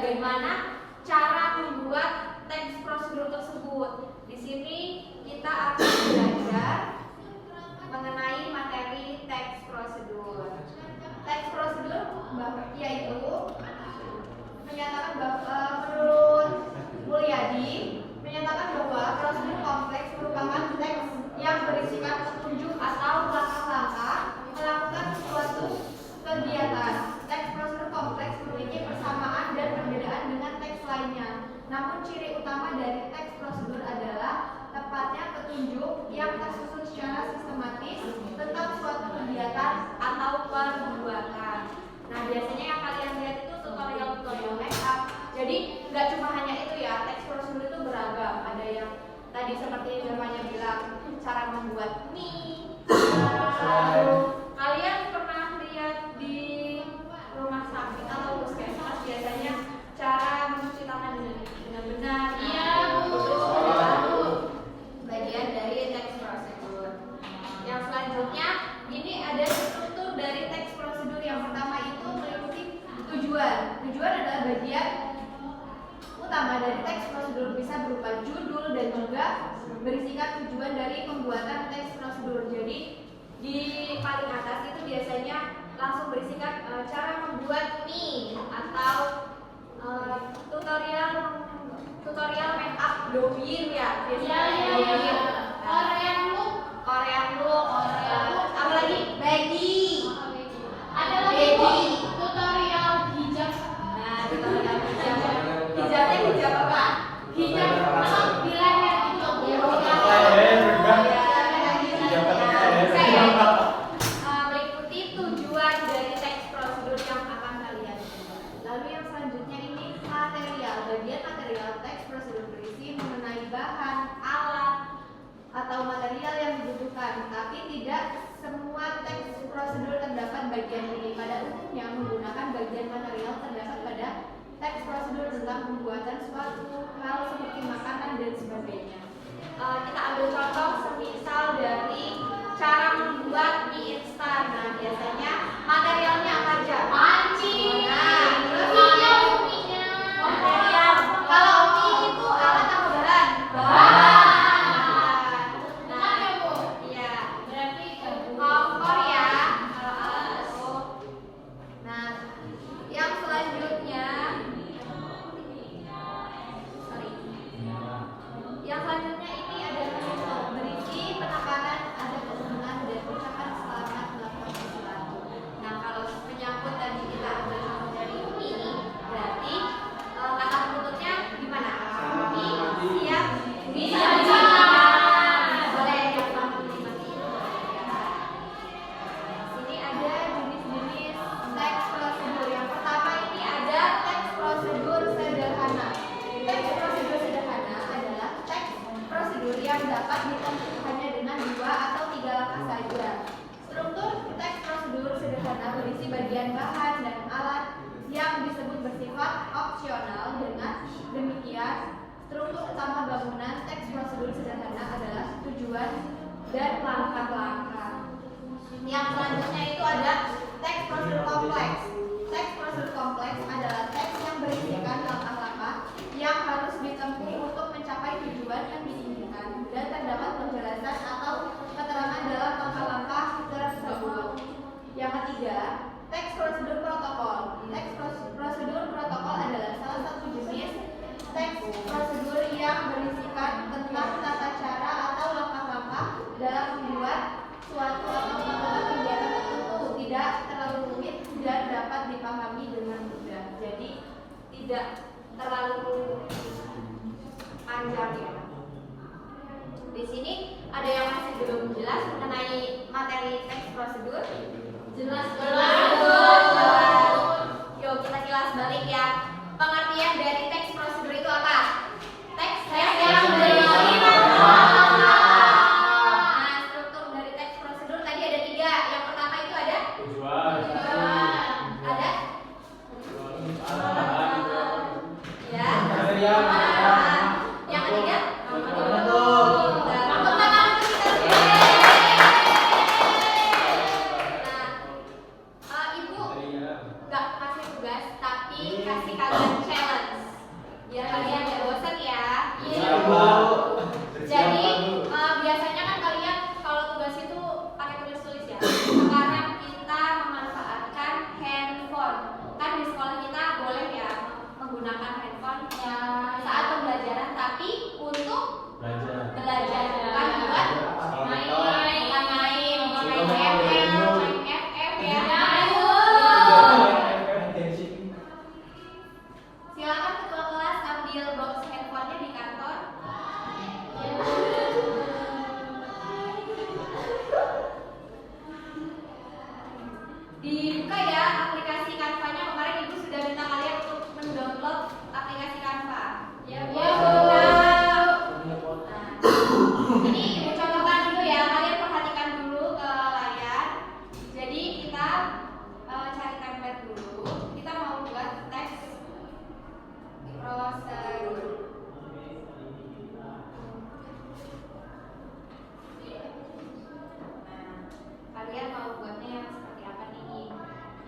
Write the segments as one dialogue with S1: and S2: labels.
S1: bagaimana cara membuat teks prosedur tersebut. Di sini kita akan belajar mengenai materi teks prosedur. Teks prosedur yaitu menyatakan bahwa menurut Mulyadi menyatakan bahwa prosedur kompleks merupakan teks yang berisikan petunjuk atau langkah-langkah melakukan suatu kegiatan. Teks prosedur kompleks memiliki persamaan dan perbedaan dengan teks lainnya. Namun ciri utama dari teks prosedur adalah tepatnya petunjuk yang tersusun secara sistematis tentang suatu kegiatan atau perbuatan. Nah, biasanya yang kalian lihat itu tutorial makeup. Jadi nggak cuma hanya itu ya, teks prosedur itu beragam. Ada yang tadi seperti namanya bilang cara membuat mie. Lalu kalian pernah lihat di rumah sakit atau puskesmas biasanya cara mencuci tangan dengan benar.
S2: Iya, Bu.
S1: Bagian dari teks prosedur. Yang selanjutnya ini ada struktur dari teks prosedur. Yang pertama itu meliputi tujuan. Tujuan adalah bagian utama dari teks prosedur, bisa berupa judul dan juga berisikan tujuan dari pembuatan teks prosedur. Jadi di paling atas itu biasanya langsung berisikan cara membuat mie atau tutorial make up Douyin ya, biasanya Douyin. Korean look, apa lagi? Baggy.
S2: Ada lagi tutorial hijab.
S1: Nah, tutorial hijab. Hijabnya hijab apa?
S2: Hijab di leher itu.
S1: Meliputi tujuan dari teks prosedur yang akan kalian. Lalu yang selanjutnya ini material. Bagian material teks prosedur berisi mengenai bahan, alat, atau material yang dibutuhkan. Tapi tidak semua teks prosedur terdapat bagian ini. Pada umumnya menggunakan bagian material terdapat pada teks prosedur tentang pembuatan suatu hal seperti makanan dan sebagainya. Kita ambil contoh semisal dari cara membuat mie instan. Nah, biasanya materialnya apa aja?
S2: Panci.
S1: Nah, terus
S2: Minyak.
S1: material. Kalau mie itu alat apa bahan?
S2: Bukan ya, Bu?
S1: Iya.
S2: Berarti
S1: Kompor ya. Kalau alat itu. Nah, yang selanjutnya. Yang selanjutnya ini adalah berisi penekanan ada penurunan dan ucapan selamat melakukan sesuatu. Nah, kalau menyangkut tadi kita ambil contoh dari ini, berarti kata penutupnya gimana? Mie siap disajikan. Boleh yang selamat menikmati. Sini ada jenis-jenis teks prosedur. Yang pertama ini ada teks prosedur sederhana. Teks prosedur sederhana adalah teks prosedur yang dapat ditempuh hanya dengan 2 atau 3 langkah saja. Struktur teks prosedur sederhana berisi bagian bahan dan alat yang disebut bersifat opsional. Dengan demikian, struktur utama bangunan teks prosedur sederhana adalah tujuan dan langkah-langkah. Yang selanjutnya itu ada teks prosedur kompleks. Teks prosedur kompleks adalah teks yang berisikan langkah-langkah yang harus ditempuh untuk mencapai tujuan yang diinginkan dan terdapat penjelasan atau keterangan dalam langkah-langkah tersebut. Yang ketiga, teks prosedur protokol. Teks prosedur protokol adalah salah satu jenis teks prosedur yang berisikan tentang tata cara atau langkah-langkah dalam membuat suatu atau melakukan kegiatan tertentu, tidak terlalu rumit dan dapat dipahami dengan mudah. Jadi tidak terlalu panjang ya. Di sini ada yang masih belum jelas mengenai materi teks prosedur?
S2: jelas.
S1: Yuk kita kilas balik ya. Pengertian dari teks prosedur itu apa? Teks yang berisi Nah, struktur dari teks prosedur tadi ada 3. Yang pertama itu ada
S3: Tujuan.
S1: ada ya.
S3: Material.
S1: Yang ketiga
S3: Bentuk.
S1: tepuk tangan untuk kita semua. Nah, Ibu prosedur. Kalian mau buatnya yang seperti apa nih?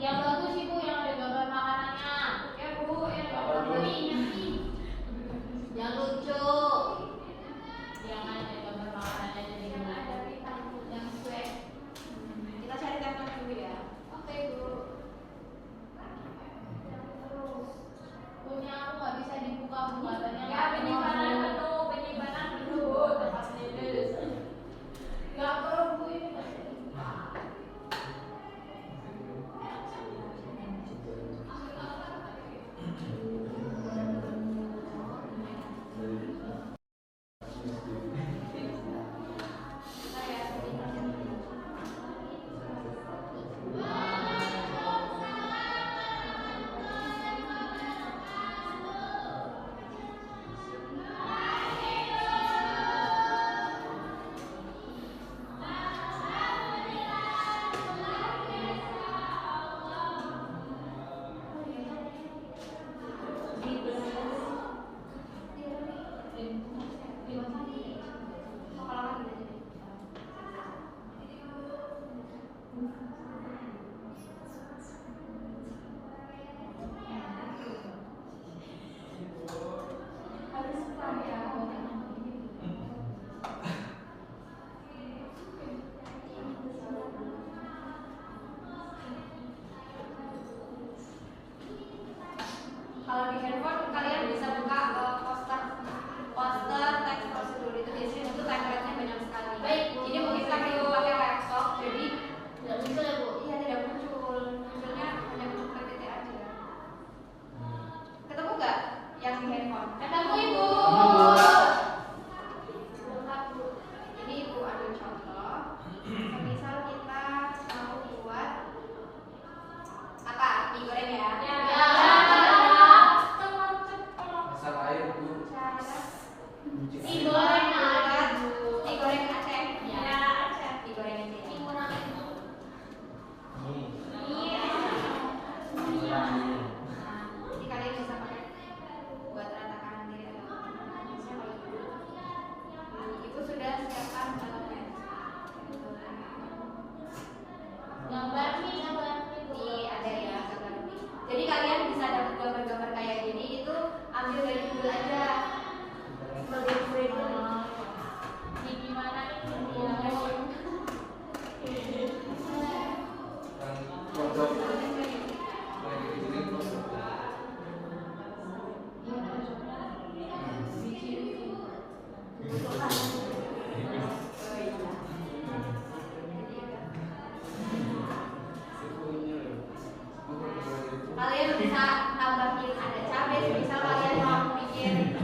S2: Yang bagus sih Bu, yang ada gambar makanannya.
S1: Ya Bu, yang
S3: Apa dulu?
S2: Yang lucu. Yang ada gambar makanannya jadi gimana?
S1: yang sesuai. Kita cari template dulu ya. Oke Bu.
S2: Punya aku nggak bisa dibuka Bu, katanya.
S1: Ya penyimpanan penuh tempat sendiri.
S2: Nggak perlu Bu ini.
S1: Kalau di handphone kalian bisa buka poster teks prosedur itu biasanya itu template-nya banyak sekali.
S2: Baik, Bu.
S1: Jadi mungkin pakai laptop jadi
S2: Tidak muncul ya Bu.
S1: iya tidak munculnya hanya bentuk PPT aja. Ketemu nggak yang di handphone?
S2: Ketemu Ibu.
S1: Bentar, Bu. Ini Ibu ambil contoh. Misal kita mau buat apa? Mie goreng ya?
S2: Ya.
S3: Masak air Bu.
S2: Mie goreng ada.
S1: Mie goreng Aceh.
S2: Ya.
S1: Mie goreng Aceh.
S2: Mie goreng itu.
S3: Nih.
S2: Iya.
S1: Jadi kalian bisa pakai buat ratakan diri atau misalnya kalau Ibu sudah siapkan elemen.
S2: Gambar mie.
S1: Ini ada ya gambar mie. Jadi kalian bisa dapat gambar-gambar kayak gini itu ambil dari Google aja. Sebagai Google.
S2: Ini gimana nih?
S3: Yang pojok. Lagi di sini pojok.
S1: Kalian bisa tambahin ada cabai, misal kalian mau bikin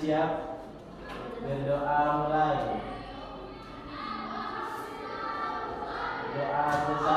S4: siap? Berdoa mulai. Doa selesai.